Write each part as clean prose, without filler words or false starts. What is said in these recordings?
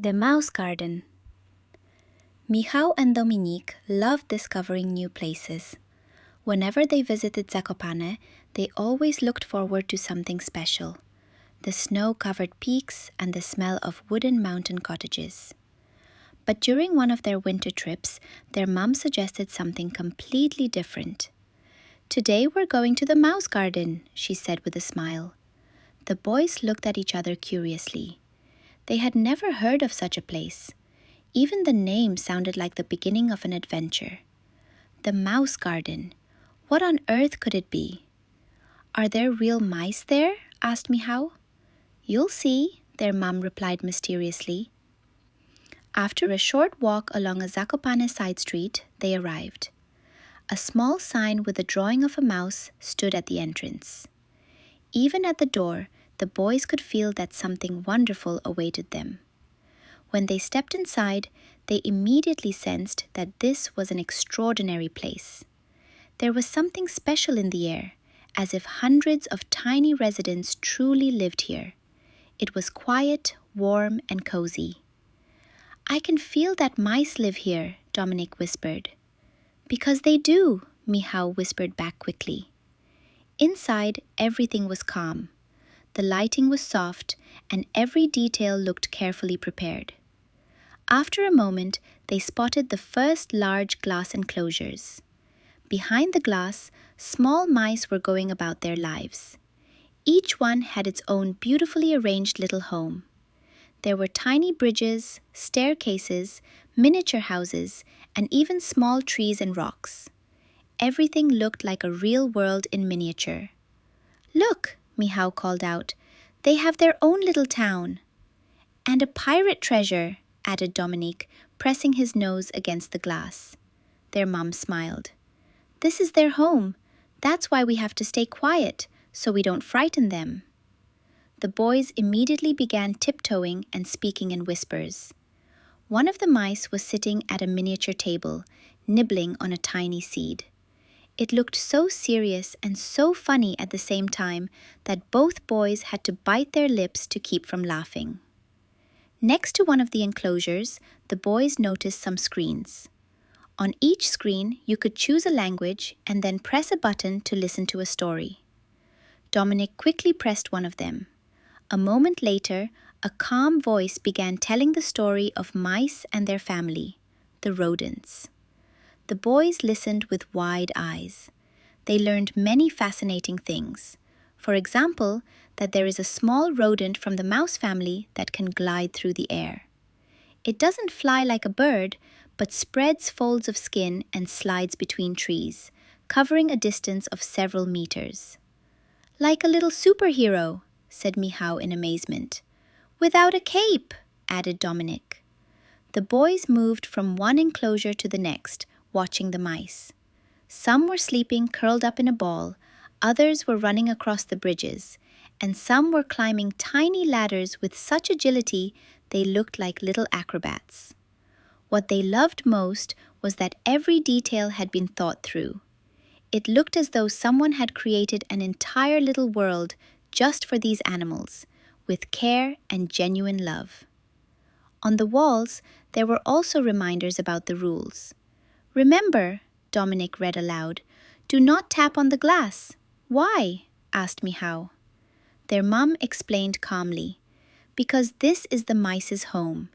The Mouse Garden. Michal and Dominik loved discovering new places. Whenever they visited Zakopane, they always looked forward to something special: the snow-covered peaks and the smell of wooden mountain cottages. But during one of their winter trips, their mum suggested something completely different. "Today we're going to the Mouse Garden," she said with a smile. The boys looked at each other curiously. They had never heard of such a place. Even the name sounded like the beginning of an adventure. The Mouse Garden. What on earth could it be? "Are there real mice there?" asked Michal. "You'll see," their mum replied mysteriously. After a short walk along a Zakopane side street, they arrived. A small sign with a drawing of a mouse stood at the entrance. Even at the door, the boys could feel that something wonderful awaited them. When they stepped inside, they immediately sensed that this was an extraordinary place. There was something special in the air, as if hundreds of tiny residents truly lived here. It was quiet, warm, and cozy. "I can feel that mice live here," Dominik whispered. "Because they do," Michal whispered back quickly. Inside, everything was calm. The lighting was soft, and every detail looked carefully prepared. After a moment, they spotted the first large glass enclosures. Behind the glass, small mice were going about their lives. Each one had its own beautifully arranged little home. There were tiny bridges, staircases, miniature houses, and even small trees and rocks. Everything looked like a real world in miniature. "Look," Michal called out, "they have their own little town." "And a pirate treasure," added Dominik, pressing his nose against the glass. Their mum smiled. "This is their home. That's why we have to stay quiet, so we don't frighten them." The boys immediately began tiptoeing and speaking in whispers. One of the mice was sitting at a miniature table, nibbling on a tiny seed. It looked so serious and so funny at the same time that both boys had to bite their lips to keep from laughing. Next to one of the enclosures, the boys noticed some screens. On each screen, you could choose a language and then press a button to listen to a story. Dominik quickly pressed one of them. A moment later, a calm voice began telling the story of mice and their family, the rodents. The boys listened with wide eyes. They learned many fascinating things. For example, that there is a small rodent from the mouse family that can glide through the air. It doesn't fly like a bird, but spreads folds of skin and slides between trees, covering a distance of several meters. "Like a little superhero," said Michal in amazement. "Without a cape," added Dominik. The boys moved from one enclosure to the next, watching the mice. Some were sleeping curled up in a ball, others were running across the bridges, and some were climbing tiny ladders with such agility they looked like little acrobats. What they loved most was that every detail had been thought through. It looked as though someone had created an entire little world just for these animals, with care and genuine love. On the walls, there were also reminders about the rules. "Remember," Dominik read aloud, "do not tap on the glass." "Why?" asked Michal. Their mum explained calmly. "Because this is the mice's home.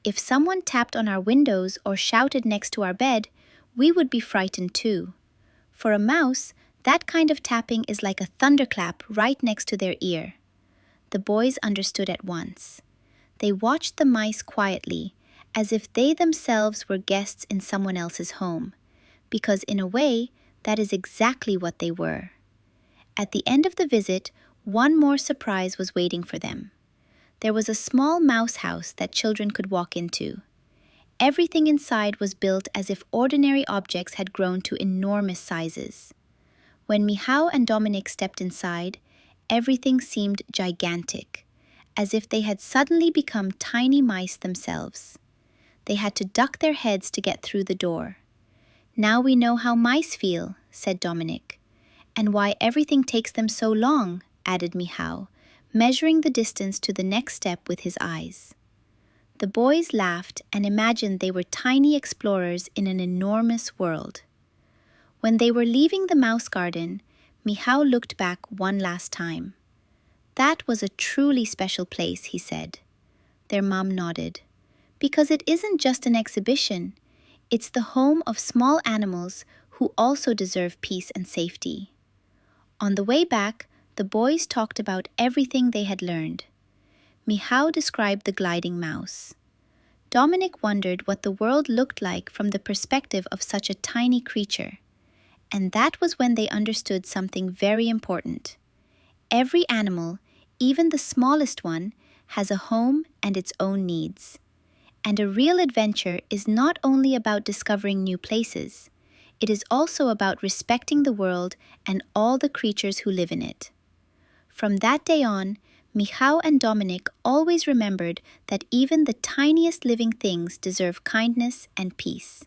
If someone tapped on our windows or shouted next to our bed, we would be frightened too. For a mouse, that kind of tapping is like a thunderclap right next to their ear." The boys understood at once. They watched the mice quietly, as if they themselves were guests in someone else's home, because in a way, that is exactly what they were. At the end of the visit, one more surprise was waiting for them. There was a small mouse house that children could walk into. Everything inside was built as if ordinary objects had grown to enormous sizes. When Michal and Dominik stepped inside, everything seemed gigantic, as if they had suddenly become tiny mice themselves. They had to duck their heads to get through the door. "Now we know how mice feel," said Dominik. "And why everything takes them so long," added Michal, measuring the distance to the next step with his eyes. The boys laughed and imagined they were tiny explorers in an enormous world. When they were leaving the mouse garden, Michal looked back one last time. "That was a truly special place," he said. Their mom nodded. "Because it isn't just an exhibition. It's the home of small animals who also deserve peace and safety." On the way back, the boys talked about everything they had learned. Michal described the gliding mouse. Dominik wondered what the world looked like from the perspective of such a tiny creature. And that was when they understood something very important. Every animal, even the smallest one, has a home and its own needs. And a real adventure is not only about discovering new places, it is also about respecting the world and all the creatures who live in it. From that day on, Michal and Dominik always remembered that even the tiniest living things deserve kindness and peace.